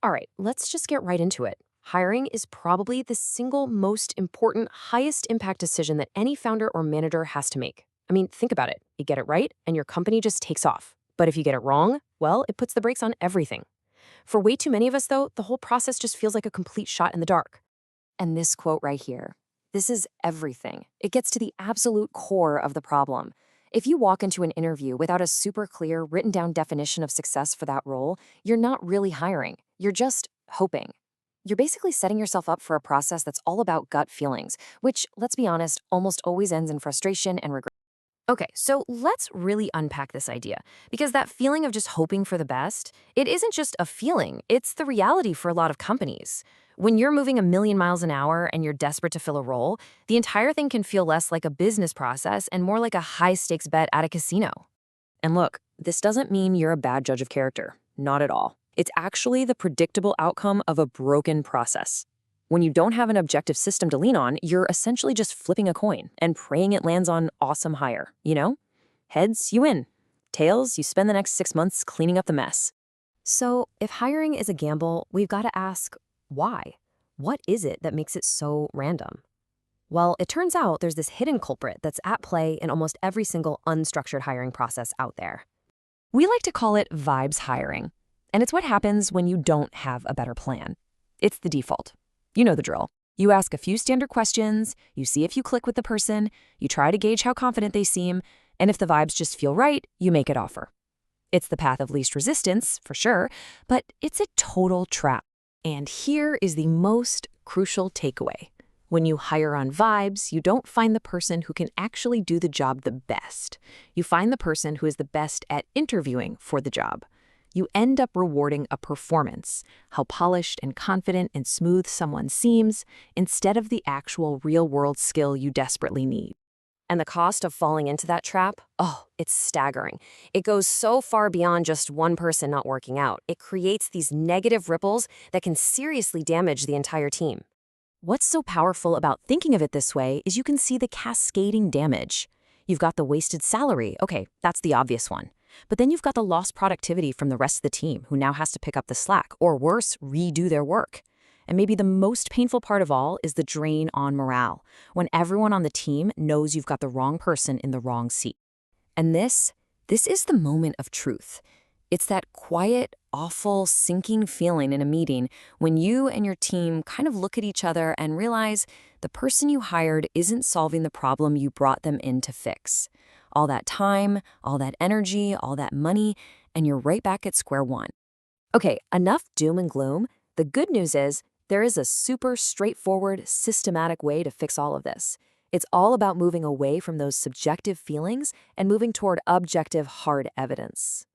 All right, let's just get right into it. Hiring is probably the single most important, highest impact decision that any founder or manager has to make. I mean, think about it. You get it right, and your company just takes off. But if you get it wrong, well, it puts the brakes on everything. For way too many of us, though, the whole process just feels like a complete shot in the dark. And this quote right here, this is everything. It gets to the absolute core of the problem. If you walk into an interview without a super clear, written down definition of success for that role, you're not really hiring. You're just hoping. You're basically setting yourself up for a process that's all about gut feelings, which, let's be honest, almost always ends in frustration and regret. Okay, so let's really unpack this idea, because that feeling of just hoping for the best, it isn't just a feeling, it's the reality for a lot of companies. When you're moving a million miles an hour and you're desperate to fill a role, the entire thing can feel less like a business process and more like a high-stakes bet at a casino. And look, this doesn't mean you're a bad judge of character. Not at all. It's actually the predictable outcome of a broken process. When you don't have an objective system to lean on, you're essentially just flipping a coin and praying it lands on awesome hire, you know? Heads, you win. Tails, you spend the next 6 months cleaning up the mess. So, if hiring is a gamble, we've got to ask, why? What is it that makes it so random? Well, it turns out there's this hidden culprit that's at play in almost every single unstructured hiring process out there. We like to call it vibes hiring, and it's what happens when you don't have a better plan. It's the default. You know the drill. You ask a few standard questions, you see if you click with the person, you try to gauge how confident they seem, and if the vibes just feel right, you make an offer. It's the path of least resistance, for sure, but it's a total trap. And here is the most crucial takeaway. When you hire on vibes, you don't find the person who can actually do the job the best. You find the person who is the best at interviewing for the job. You end up rewarding a performance, how polished and confident and smooth someone seems, instead of the actual real-world skill you desperately need. And the cost of falling into that trap? Oh, it's staggering. It goes so far beyond just one person not working out. It creates these negative ripples that can seriously damage the entire team. What's so powerful about thinking of it this way is you can see the cascading damage. You've got the wasted salary. Okay, that's the obvious one. But then you've got the lost productivity from the rest of the team who now has to pick up the slack, or worse, redo their work. And maybe the most painful part of all is the drain on morale, when everyone on the team knows you've got the wrong person in the wrong seat. And this is the moment of truth. It's that quiet, awful, sinking feeling in a meeting when you and your team kind of look at each other and realize the person you hired isn't solving the problem you brought them in to fix. All that time, all that energy, all that money, and you're right back at square one. Okay, enough doom and gloom. The good news is there is a super straightforward, systematic way to fix all of this. It's all about moving away from those subjective feelings and moving toward objective, hard evidence.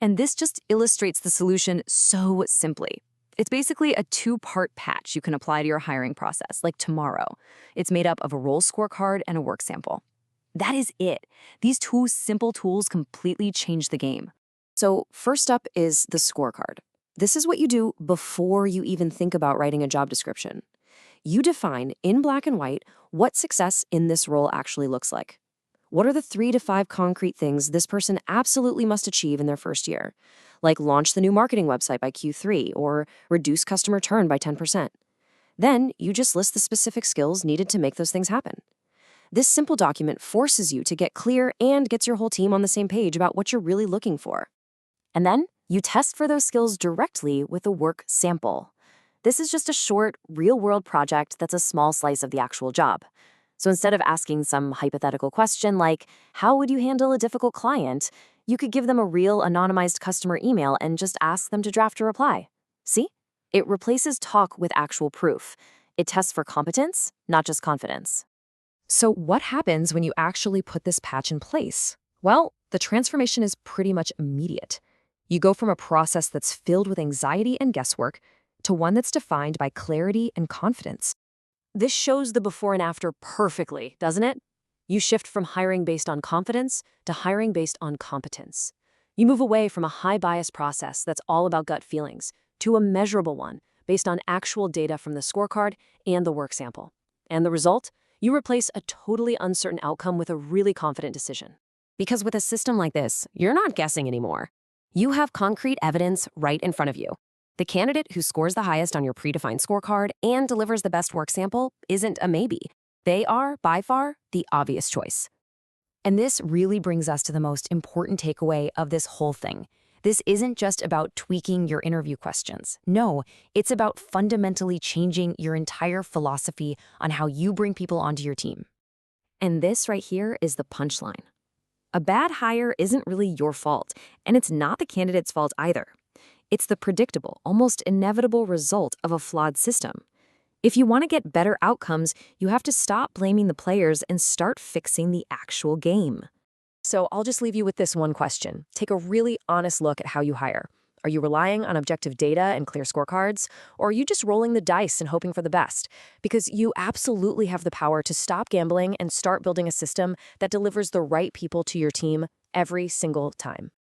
And this just illustrates the solution so simply. It's basically a two-part patch you can apply to your hiring process, like tomorrow. It's made up of a role scorecard and a work sample. That is it. These two simple tools completely change the game. So first up is the scorecard. This is what you do before you even think about writing a job description. You define in black and white what success in this role actually looks like. What are the 3 to 5 concrete things this person absolutely must achieve in their first year? Like launch the new marketing website by Q3 or reduce customer churn by 10%. Then you just list the specific skills needed to make those things happen. This simple document forces you to get clear and gets your whole team on the same page about what you're really looking for. And then you test for those skills directly with a work sample. This is just a short, real-world project that's a small slice of the actual job. So instead of asking some hypothetical question like, how would you handle a difficult client? You could give them a real anonymized customer email and just ask them to draft a reply. See? It replaces talk with actual proof. It tests for competence, not just confidence. So what happens when you actually put this patch in place? Well, the transformation is pretty much immediate. You go from a process that's filled with anxiety and guesswork to one that's defined by clarity and confidence. This shows the before and after perfectly, doesn't it? You shift from hiring based on confidence to hiring based on competence. You move away from a high-bias process that's all about gut feelings to a measurable one based on actual data from the scorecard and the work sample. And the result? You replace a totally uncertain outcome with a really confident decision. Because with a system like this, you're not guessing anymore. You have concrete evidence right in front of you. The candidate who scores the highest on your predefined scorecard and delivers the best work sample isn't a maybe. They are, by far, the obvious choice. And this really brings us to the most important takeaway of this whole thing. This isn't just about tweaking your interview questions. No, it's about fundamentally changing your entire philosophy on how you bring people onto your team. And this right here is the punchline. A bad hire isn't really your fault, and it's not the candidate's fault either. It's the predictable, almost inevitable result of a flawed system. If you want to get better outcomes, you have to stop blaming the players and start fixing the actual game. So I'll just leave you with this one question. Take a really honest look at how you hire. Are you relying on objective data and clear scorecards, or are you just rolling the dice and hoping for the best? Because you absolutely have the power to stop gambling and start building a system that delivers the right people to your team every single time.